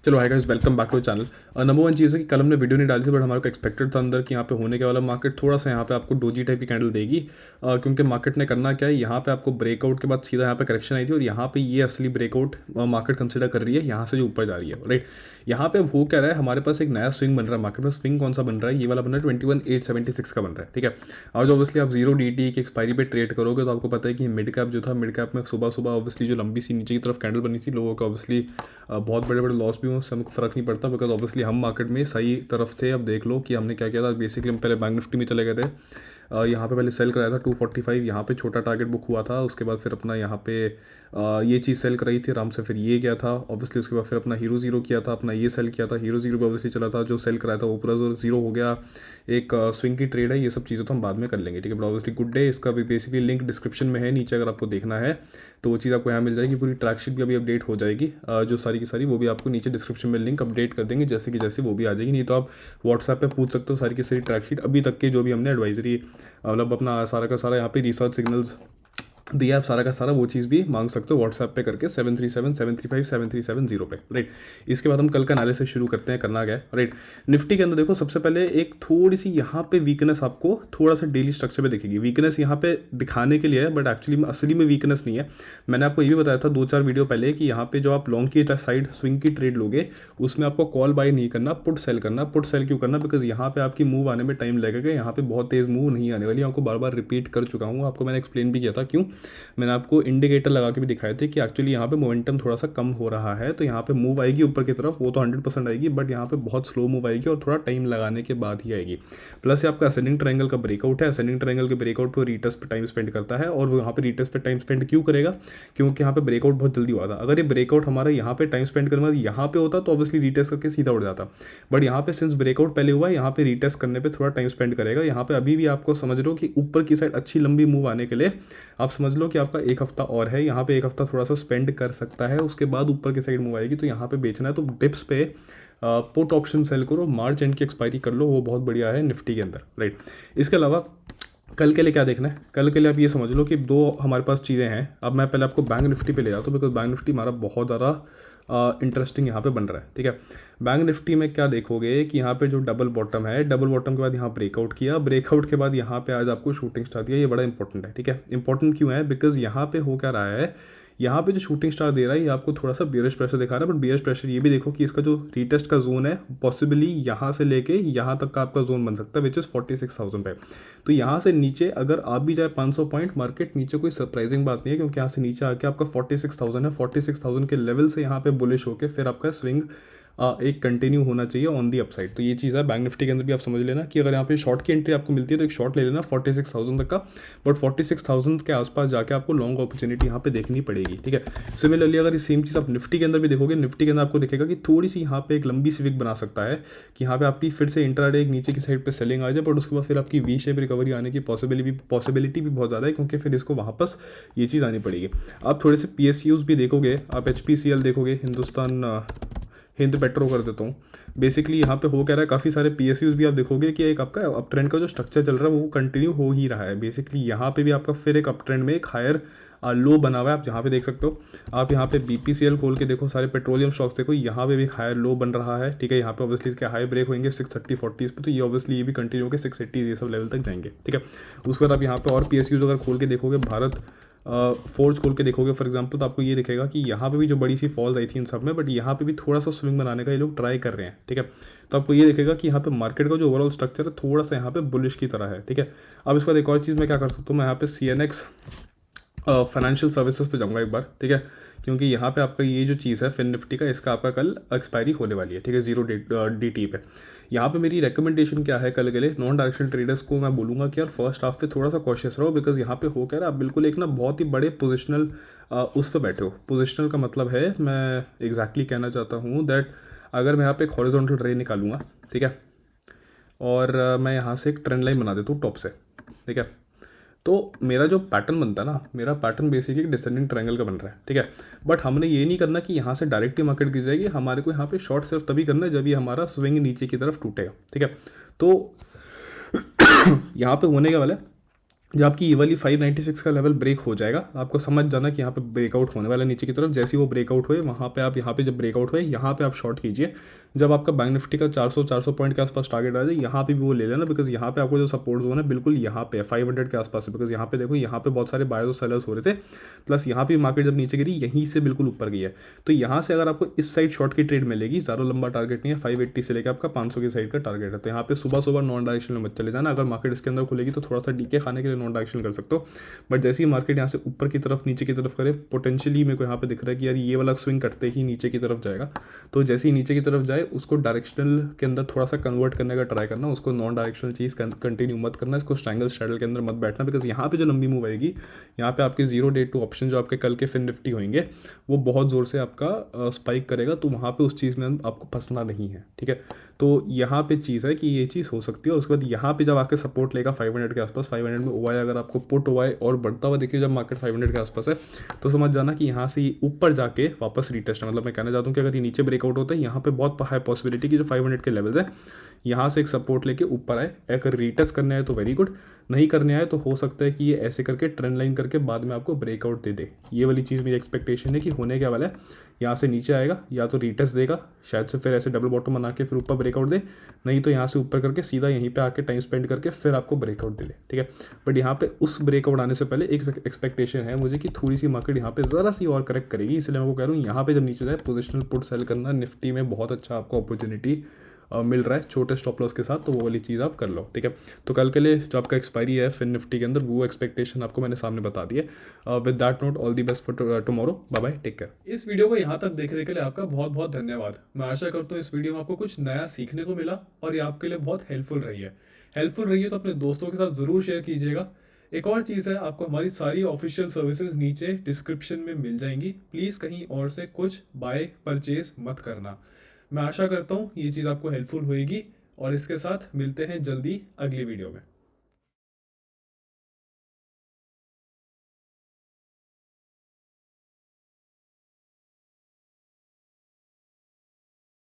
चलो hi guys, welcome back to channel. Number one चीज़ है कि कल हमने वीडियो नहीं डाली थी, बट हमारे को एक्सपेक्टेड था अंदर कि यहाँ पे होने के वाला मार्केट थोड़ा सा यहाँ पे आपको डोजी टाइप की कैंडल देगी। क्योंकि मार्केट ने करना क्या है, यहाँ पे आपको ब्रेकआउट के बाद सीधा यहाँ पे करेक्शन आई थी और यहाँ पे ये असली ब्रेकआउट मार्केट कंसिडर कर रही है, यहाँ से जो ऊपर जा रही है। राइट, यहाँ पे अब हो क्या रहा है, हमारे पास एक नया स्विंग बन रहा है मार्केट में। स्विंग कौन सा बन रहा है? ये वाला बन रहा है 21,876 का बन रहा है। ठीक है, और जो ऑब्वियसली आप जीरो डी की एक्सपायरी पे ट्रेड करोगे तो आपको पता है कि मिड कैप जो था, मिड कैप में सुबह सुबह ऑब्वियसली जो लंबी सी नीचे की तरफ कैंडल बनी थी, लोगों का ऑब्वियसली बहुत बड़े बड़े लॉस भी हुए, उससे हमको फर्क नहीं पड़ता बिकॉज ऑब्वियसली हम मार्केट में सही तरफ थे। अब देख लो कि हमने क्या किया था। बेसिकली हम पहले बैंक निफ्टी में चले गए थे, यहाँ पे पहले सेल कराया था 245, यहाँ पे छोटा टारगेट बुक हुआ था। उसके बाद फिर अपना यहाँ पे ये चीज़ सेल कराई थी आराम से, फिर ये गया था ऑब्वियसली। उसके बाद फिर अपना हीरो जीरो किया था, अपना ये सेल किया था, हीरो जीरो भी ऑब्वियसली चला था, जो सेल कराया था वो पूरा जीरो हो गया। एक स्विंग की ट्रेड है, ये सब चीज़ें तो हम बाद में कर लेंगे। ठीक है, बट ऑब्वियसली गुड डे, इसका भी बेसिकली लिंक डिस्क्रिप्शन में है नीचे, अगर आपको देखना है तो वो चीज़ आपको यहाँ मिल जाएगी। पूरी ट्रैक शीट भी अभी अपडेट हो जाएगी, जो सारी की सारी, वो भी आपको नीचे डिस्क्रिप्शन में लिंक अपडेट कर देंगे जैसे कि जैसे वो भी आ जाएगी। नहीं तो आप व्हाट्सएप पे पूछ सकते हो सारी की सारी ट्रैक शीट अभी तक के जो भी हमने एडवाइजरी, मतलब अपना सारा का सारा यहाँ पे रिसर्च सिग्नल्स दिया, आप सारा का सारा वो चीज़ भी मांग सकते हो व्हाट्सएप पे करके 7377357370 पे। राइट, इसके बाद हम कल का एनालिसिस शुरू करते हैं। करना क्या है, राइट। निफ्टी के अंदर देखो, सबसे पहले एक थोड़ी सी यहाँ पे वीकनेस आपको थोड़ा सा डेली स्ट्रक्चर पे दिखेगी। वीकनेस यहाँ पे दिखाने के लिए है, बट एक्चुअली में असली में वीकनेस नहीं है। मैंने आपको ये भी बताया था 2-4 वीडियो पहले कि यहाँ पे जो आप लॉन्ग की साइड स्विंग की ट्रेड लोगे, उसमें आपको कॉल बाय नहीं करना, पुट सेल करना। पुट सेल क्यों करना? बिकॉज यहाँ पे आपकी मूव आने में टाइम लगेगा, यहाँ पे बहुत तेज़ मूव नहीं आने वाली। आपको बार बार रिपीट कर चुका हूँ, आपको मैंने एक्सप्लेन भी किया था क्यों। मैंने आपको इंडिकेटर लगा के भी दिखाए थे कि एक्चुअली यहाँ पे मोमेंटम थोड़ा सा कम हो रहा है, तो यहाँ पे मूव आएगी ऊपर की तरफ, वो तो 100% आएगी, बट यहाँ पे बहुत स्लो मूव आएगी और थोड़ा टाइम लगाने के बाद ही आएगी। प्लस ये आपका असेंडिंग ट्रायंगल का ब्रेकआउट है। असेंडिंग ट्रायंगल के ब्रेकआउट पर रीटेस्ट पे टाइम स्पेंड करता है, और वो यहाँ पे रीटेस्ट पे टाइम स्पेंड क्यों करेगा? क्योंकि यहाँ पे ब्रेकआउट बहुत जल्दी हुआ था। अगर ये ब्रेकआउट हमारा यहाँ पे टाइम स्पेंड करने बाद यहाँ पे होता तो ऑब्वियसली रीटेस्ट करके सीधा उड़ जाता, बट यहाँ पे सिंस ब्रेकआउट पहले हुआ है, यहाँ पे रीटेस्ट करने पे थोड़ा टाइम स्पेंड करेगा। यहाँ पे अभी भी आपको समझ लो कि ऊपर की साइड अच्छी लंबी मूव आने के लिए आप समझ लो कि आपका एक हफ्ता और है। यहाँ पे एक हफ्ता थोड़ा सा स्पेंड कर सकता है, उसके बाद ऊपर की साइड मूव आएगी। तो यहाँ पे बेचना है तो डिप्स पे पुट ऑप्शन सेल करो, मार्च एंड की एक्सपायरी कर लो, वो बहुत बढ़िया है निफ्टी के अंदर। राइट, इसके अलावा कल के लिए क्या देखना है? कल के लिए आप ये समझ लो कि दो हमारे पास चीज़ें हैं। अब मैं पहले आपको बैंक निफ्टी पे ले जाता हूँ, बिकॉज बैंक निफ्टी हमारा बहुत ज़्यादा इंटरेस्टिंग यहाँ पे बन रहा है। ठीक है, बैंक निफ्टी में क्या देखोगे कि यहाँ पे जो डबल बॉटम है, डबल बॉटम के बाद यहाँ ब्रेकआउट किया, ब्रेकआउट के बाद यहाँ पे आज आपको शूटिंग स्टार दिया। ये बड़ा इंपॉर्टेंट है। ठीक है, इंपॉर्टेंट क्यों है? बिकॉज यहाँ पे हो क्या रहा है, यहाँ पे जो शूटिंग स्टार दे रहा है ये आपको थोड़ा सा बियरिश प्रेशर दिखा रहा है, बट बियरिश प्रेशर ये भी देखो कि इसका जो रीटेस्ट का जोन है, पॉसिबली यहाँ से लेके यहाँ तक का आपका जोन बन सकता है, विच इज़ 46,000 पे। तो यहाँ से नीचे अगर आप भी जाए 500 पॉइंट मार्केट नीचे, कोई सरप्राइजिंग बात नहीं है, क्योंकि यहाँ से नीचे आके आपका 46,000 है। 46,000 के लेवल से यहाँ पे बुलिश होकर फिर आपका स्विंग एक कंटिन्यू होना चाहिए ऑन दी अपसाइड। तो ये चीज़ है बैंक निफ्टी के अंदर भी। आप समझ लेना कि अगर यहाँ पे शॉर्ट की एंट्री आपको मिलती है तो एक शॉर्ट ले लेना 46,000 तक का, बट 46,000 के आसपास जाके आपको लॉन्ग अपॉर्चुनिटी यहाँ पे देखनी पड़ेगी। ठीक है, सिमिलरली अगर ये सेम चीज़ आप निफ्टी के अंदर भी देखोगे, निफ्टी के अंदर आपको दिखेगा कि थोड़ी सी यहाँ पे एक लंबी सी विक बना सकता है कि यहाँ पे आपकी फिर से इंट्राडे एक नीचे की साइड पे सेलिंग आ जाए, बट उसके बाद फिर आपकी वी शेप रिकवरी आने की पॉसिबिलिटी भी बहुत ज़्यादा है, क्योंकि फिर इसको वापस ये चीज़ आनी पड़ेगी। आप थोड़े से PSUs भी देखोगे, आप HPCL देखोगे, हिंद पेट्रो कर देता हूँ। बेसिकली यहाँ पे हो क्या रहा है, काफ़ी सारे PSUs भी आप देखोगे कि एक आपका अप ट्रेंड का जो स्ट्रक्चर चल रहा है वो कंटिन्यू हो ही रहा है। बेसिकली यहाँ पे भी आपका फिर एक अप ट्रेंड में एक हायर लो बना हुआ है, आप यहाँ पे देख सकते हो। आप यहाँ पे BPCL खोल के देखो, सारे पेट्रोलियम स्टॉक्स देखो, यहाँ पे भी हायर लो बन रहा है। ठीक है, यहाँ पे ऑब्वियसली इसके हाई ब्रेक होंगे 630-40 पे, तो ये ऑब्वियसली ये भी कंटिन्यू होकर 680 ये सब लेवल तक जाएंगे। ठीक है, उसके बाद आप यहाँ पे और PSUs अगर खोल के देखोगे, भारत फोर्ज खोल के देखोगे फॉर एग्जांपल, तो आपको ये दिखेगा कि यहाँ पे भी जो बड़ी सी फॉल्स आई थी इन सब में, बट यहाँ पे भी थोड़ा सा स्विंग बनाने का ये लोग ट्राई कर रहे हैं। ठीक है, तो आपको ये दिखेगा कि यहाँ पे मार्केट का जो ओवरऑल स्ट्रक्चर है थोड़ा सा यहाँ पे बुलिश की तरह है। ठीक है, अब इसके बाद एक और चीज़ मैं क्या कर सकता हूँ, मैं यहाँ पे CNX फाइनेंशियल सर्विसेज पे जाऊँगा एक बार। ठीक है, क्योंकि यहाँ पे आपका ये जो चीज़ है फिन निफ्टी का, इसका आपका कल एक्सपायरी होने वाली है। ठीक है, जीरो DT पे। यहाँ पे मेरी रिकमेंडेशन क्या है कल के लिए, नॉन डायरेक्शनल ट्रेडर्स को मैं बोलूँगा कि यार फर्स्ट हाफ पे थोड़ा सा कॉशियस रहो, बिकॉज यहाँ पे हो क्या रहा है, आप बिल्कुल एक ना बहुत ही बड़े पोजिशनल उस पर बैठे हो। पोजिशनल का मतलब है, मैं एग्जैक्टली कहना चाहता हूँ दैट अगर मैं यहाँ पे एक हॉरिजॉन्टल रे निकालूंगा, ठीक है, और मैं यहाँ से एक ट्रेंड लाइन बना देता हूँ टॉप से, ठीक है, तो मेरा जो पैटर्न बनता है ना, मेरा पैटर्न बेसिकली डिसेंडिंग ट्रायंगल का बन रहा है। ठीक है, बट हमने ये नहीं करना कि यहाँ से डायरेक्टली मार्केट गिर जाएगी, हमारे को यहाँ पे शॉर्ट सिर्फ तभी करना है जब ये हमारा स्विंग नीचे की तरफ टूटेगा। ठीक है, तो यहाँ पे होने के वाला है, जब आपकी ये वाली 596 का लेवल ब्रेक हो जाएगा, आपको समझ जाना कि यहाँ पे ब्रेकआउट होने वाला है नीचे की तरफ। जैसे ही वो ब्रेकआउट हुए वहाँ पे आप, यहाँ पे जब ब्रेकआउट हुए यहाँ पे आप शॉर्ट कीजिए। जब आपका बैंक निफ्टी का 400 पॉइंट के आसपास टारगेट आ जाए, यहाँ पे भी वो ले लेना, बिकॉज यहाँ पे आपको जो सपोर्ट जोन है बिल्कुल यहाँ पे है 500 के आसपास है। बिकॉज यहाँ पे देखो, यहाँ पे बहुत सारे बायर्स और सेलर्स हो रहे थे, प्लस यहाँ पे मार्केट जब नीचे गिरी यहीं से बिल्कुल ऊपर गई है। तो यहाँ से अगर आपको इस साइड शॉर्ट की ट्रेड मिलेगी, ज़्यादा लंबा टारगेट नहीं है, 580 से लेकर आपका 500 की साइड का टारगेट है। तो यहाँ पे सुबह सुबह नॉन डायरेक्शन में मत चले जाना। अगर मार्केट इसके अंदर खुलेगी तो थोड़ा सा डीके खाने के लिए नॉन डायरेक्शन कर सकते हो, बट जैसे ही मार्केट यहाँ से ऊपर की तरफ नीचे की तरफ करे, पोटेंशियली मेरे को यहाँ पे दिख रहा है कि यार ये वाला स्विंग करते ही नीचे की तरफ जाएगा। तो जैसे ही नीचे की तरफ जाए उसको डायरेक्शनल के अंदर थोड़ा सा कन्वर्ट करने का ट्राई करना, उसको नॉन डायरेक्शनल चीज़ कंटिन्यू मत करना, इसको स्ट्रैंगल स्ट्रैडल के अंदर मत बैठना। बिकॉज यहाँ पे जो लंबी मूव आएगी, यहाँ पे आपके 0 day 2 ऑप्शन जो आपके कल के फिन निफ्टी होंगे वो बहुत ज़ोर से आपका स्पाइक करेगा। तो वहाँ पे उस चीज़ में आपको फंसना नहीं है, ठीक है। तो यहाँ पे चीज़ है कि ये चीज़ हो सकती है। और उसके बाद यहाँ पे जब आके सपोर्ट लेगा 500 के आसपास, 500 में ओवाई अगर आपको पुट ओवाई और बढ़ता हुआ देखिए, जब मार्केट 500 के आसपास है तो समझ जाना कि यहाँ से ऊपर जाके वापस रीटेस्ट है। मतलब मैं कहना चाहता हूँ कि अगर ये नीचे ब्रेकआउट होता है, यहाँ पे बहुत हाई पॉसिबिलिटी कि जो 500 के लेवल्स है यहाँ से एक सपोर्ट लेके ऊपर आए। अगर रीटेस्ट करने आए तो वेरी गुड, नहीं करने आए तो हो सकता है कि ये ऐसे करके ट्रेंड लाइन करके बाद में आपको ब्रेकआउट दे दे। ये वाली चीज़ मेरी एक्सपेक्टेशन है कि होने क्या वाला है, यहाँ से नीचे आएगा, या तो रीटेस्ट देगा शायद से, फिर ऐसे डबल बॉटम बना के फिर ऊपर ब्रेकआउट दे, नहीं तो यहाँ से ऊपर करके सीधा यहीं पे आके टाइम स्पेंड करके फिर आपको ब्रेकआउट दे दे, ठीक है। बट यहाँ पे उस ब्रेकआउट आने से पहले एक एक्सपेक्टेशन है मुझे कि थोड़ी सी मार्केट यहाँ पे ज़रा सी और करेक्ट करेगी। इसलिए मैं वो कह रहा हूँ यहाँ पे जब नीचे जाए पोजिशनल पुट सेल करना, निफ्टी में बहुत अच्छा आपको अपॉर्चुनिटी मिल रहा है छोटे स्टॉप लॉस के साथ, तो वो वाली चीज़ आप कर लो, ठीक है। तो कल के लिए जो आपका एक्सपायरी है फिन निफ्टी के अंदर, वो एक्सपेक्टेशन आपको मैंने सामने बता दी है। With that note, all the best for tomorrow, bye bye, take care. इस वीडियो को यहाँ तक देखने के लिए आपका बहुत बहुत धन्यवाद। मैं आशा करता हूँ इस वीडियो में आपको कुछ नया सीखने को मिला और ये आपके लिए बहुत हेल्पफुल रही है। हेल्पफुल रही है तो अपने दोस्तों के साथ ज़रूर शेयर कीजिएगा। एक और चीज़ है, आपको हमारी सारी ऑफिशियल सर्विसेज नीचे डिस्क्रिप्शन में मिल जाएंगी। प्लीज़ कहीं और से कुछ बाय परचेज मत करना। मैं आशा करता हूँ ये चीज़ आपको हेल्पफुल होएगी और इसके साथ मिलते हैं जल्दी अगली वीडियो में।